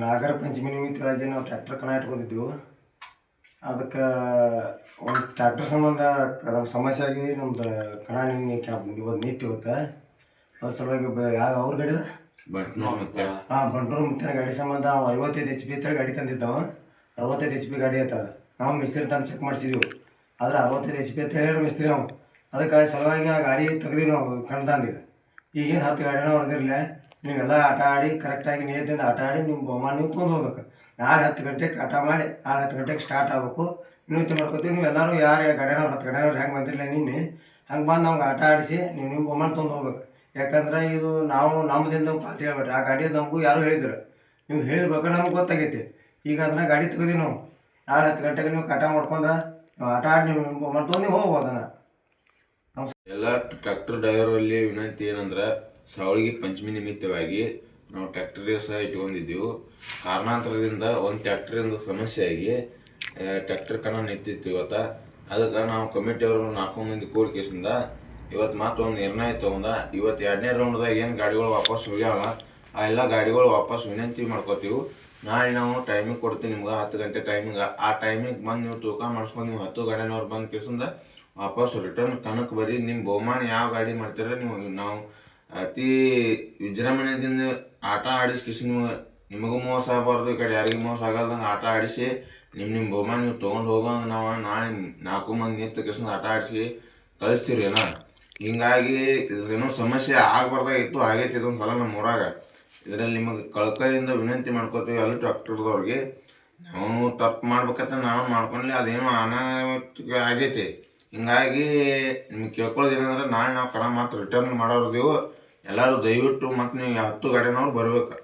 ನಾಗರ ಪಂಚಮಿ ನಿಮಿತ್ತವಾಗಿ ನಾವು ಟ್ರ್ಯಾಕ್ಟರ್ ಕಣ ಇಟ್ಕೊಂಡಿದ್ದೆವು. ಅದಕ್ಕೆ ಒಂದು ಟ್ರ್ಯಾಕ್ಟರ್ ಸಂಬಂಧ ನಮ್ಮ ಸಮಸ್ಯೆ ಆಗಿ ನಮ್ದು ಕಣ ಇವತ್ತು ನಿಂತು ಇವತ್ತು. ಅದ್ರ ಸಲುವಾಗಿ ಯಾವ ಅವ್ರ ಗಾಡಿ ಬಂಟ್ನೂರು ಮುತ್ತಿನ ಗಾಡಿ ಸಂಬಂಧ 55 HP ಇತ್ತು ಗಾಡಿ ತಂದಿದ್ದವ. 65 HP ಗಾಡಿ ಐತದ. ನಾವು ಮಿಸ್ತ್ರಿ ತಂದು ಚೆಕ್ ಮಾಡಿಸಿದ್ವಿ. ಆದ್ರೆ 65 HP ಅಂತ ಹೇಳಿದ್ರು ಮಿಸ್ತ್ರಿ ನಾವು. ಅದಕ್ಕೆ ಸಲುವಾಗಿ ಆ ಗಾಡಿ ತೆಗ್ದಿವಿ ನಾವು ಕಣ್ದಂದಿಲ್ಲ. ಈಗೇನು 10 ಗಾಡಿನ ಹೊಡೆದಿರಲಿಲ್ಲ. ನೀವೆಲ್ಲ ಆಟ ಆಡಿ ಕರೆಕ್ಟಾಗಿ ನೀರಿಂದ ಆಟ ಆಡಿ ನಿಮ್ಮ ಬಹುಮಾನ ನೀವು ತೊಗೊಂಡು ಹೋಗ್ಬೇಕು. ನಾಳೆ 10 ಗಂಟೆಗೆ ಆಟ ಮಾಡಿ ನಾಳೆ 10 ಗಂಟೆಗೆ ಸ್ಟಾರ್ಟ್ ಆಗಬೇಕು. ವಿನಂತಿ ಮಾಡ್ಕೊತೀವಿ, ನೀವು ಎಲ್ಲರೂ ಯಾರು ಗಾಡಿಯವ್ರು 10 ಗಾಡಿಯವ್ರು ಹೆಂಗೆ ಬಂದಿರಲಿಲ್ಲ ನಿನ್ನೆ ಹಂಗೆ ಬಂದು ನಮ್ಗೆ ಆಟ ಆಡಿಸಿ ನೀವು ಬಹುಮಾನ ತೊಗೊಂಡು ಹೋಗ್ಬೇಕು. ಯಾಕಂದ್ರೆ ಇದು ನಾವು ನಮ್ಮದಿಂದ ಪಾರ್ಟಿ ಹೇಳ್ಬೇಡ್ರಿ. ಆ ಗಾಡಿ ನಮಗೂ ಯಾರು ಹೇಳಿದ್ರು, ನೀವು ಹೇಳಿರ್ಬೇಕು, ನಮ್ಗೆ ಗೊತ್ತಾಗೈತಿ. ಈಗ ಅದನ್ನ ಗಾಡಿ ತೆಗೆದಿ ನಾವು ನಾಳೆ 10 ಗಂಟೆಗೆ ನೀವು ಆಟ ಮಾಡ್ಕೊಂಡು ನೀವು ಆಟ ಆಡಿ ನೀವು ಬಹುಮಾನ ತೊಗೊಂಡು ನೀವು ಹೋಗ್ಬೋದನ್ನ. ಎಲ್ಲ ಟ್ರ್ಯಾಕ್ಟರ್ ಡ್ರೈವರಲ್ಲಿ ವಿನಂತಿ ಏನಂದ್ರೆ, ಸಾವಳಿಗೆ ಪಂಚಮಿ ನಿಮಿತ್ತವಾಗಿ ನಾವು ಟ್ರ್ಯಾಕ್ಟರ್ ಸಹ ಇಟ್ಕೊಂಡಿದ್ದೆವು. ಕಾರಣಾಂತರದಿಂದ ಒಂದು ಟ್ರ್ಯಾಕ್ಟರಿಂದ ಸಮಸ್ಯೆ ಆಗಿ ಟ್ರ್ಯಾಕ್ಟರ್ ಕಣ ನಿಂತಿತ್ತು ಇವತ್ತು. ಅದಕ್ಕೆ ನಾವು ಕಮಿಟಿಯವರು 4 ಮಂದಿ ಕೂಡಿ ಕೇಸಿಂದ ಇವತ್ತು ಮತ್ತೊಂದು ನಿರ್ಣಯ ತೊಗೊಂಡ ಇವತ್ತು 2ನೇ ರೌಂಡ್ದಾಗ ಏನು ಗಾಡಿಗಳು ವಾಪಸ್ ಹೋಗ್ಯಾವ ಆ ಎಲ್ಲ ಗಾಡಿಗಳು ವಾಪಸ್ ವಿನಂತಿ ಮಾಡ್ಕೋತೀವಿ. ನಾಳೆ ನಾವು ಟೈಮಿಗೆ ಕೊಡ್ತೀವಿ ನಿಮ್ಗೆ 10 ಗಂಟೆ ಟೈಮಿಗೆ. ಆ ಟೈಮಿಗೆ ಬಂದು ನೀವು ತೂಕ ಮಾಡಿಸ್ಕೊಂಡು ನೀವು 10 ಗಾಡಿನವ್ರು ಬಂದು ಕೇಸಿಂದ ವಾಪಸ್ ರಿಟರ್ನ್ ಕಣಕ್ಕೆ ಬರ್ರಿ. ನಿಮ್ಮ ಬಹುಮಾನ ಯಾವ ಗಾಡಿ ಮಾಡ್ತೀರ ನಾವು ಅತಿ ವಿಜೃಂಭಣೆಯಿಂದ ಆಟ ಆಡಿಸಿ ಕಿಸಿ ನಿಮಗೂ ಮೋಸ ಆಗಬಾರ್ದು, ಈ ಕಡೆ ಯಾರಿಗೂ ಮೋಸ ಆಗಲ್ದಂಗೆ ಆಟ ಆಡಿಸಿ ನಿಮ್ಮ ಬಹುಮಾನ ನೀವು ತೊಗೊಂಡು ಹೋಗೋಂಗೆ ನಾವು ನಾಳೆ 4 ಮಂದಿ ನಿಂತು ಕಿಸಿಂದ ಆಟ ಆಡಿಸಿ ಕಳಿಸ್ತೀವಿ ಏನೋ. ಹಿಂಗಾಗಿ ಏನೋ ಸಮಸ್ಯೆ ಆಗಬಾರ್ದಾಗಿತ್ತು, ಆಗೈತಿ ಇದೊಂದು ಸಲ ನಮ್ಮ ಊರಾಗ. ಇದರಲ್ಲಿ ನಿಮಗೆ ಕಳ್ಕಳಿಯಿಂದ ವಿನಂತಿ ಮಾಡ್ಕೋತೀವಿ ಎಲ್ಲ ಟ್ರ್ಯಾಕ್ಟರ್ದವ್ರಿಗೆ. ನಾವು ತಪ್ಪು ಮಾಡ್ಬೇಕಂತ ನಾವು ಮಾಡ್ಕೊಂಡ್ಲಿ ಅದೇನೋ ಅನಾಹುತ ಆಗೈತಿ. ಹಿಂಗಾಗಿ ನಿಮ್ಗೆ ಕೇಳ್ಕೊಳ್ಳೋದು ಏನಂದ್ರೆ, ನಾಳೆ ನಾವು ಕಣ ಮಾತ್ರ ರಿಟರ್ನ್ ಮಾಡೋರ್ದೀವು. ಎಲ್ಲರೂ ದಯವಿಟ್ಟು ಮತ್ತು ನೀವು 10 ಗಾಡಿನವ್ರು ಬರ್ಬೇಕು.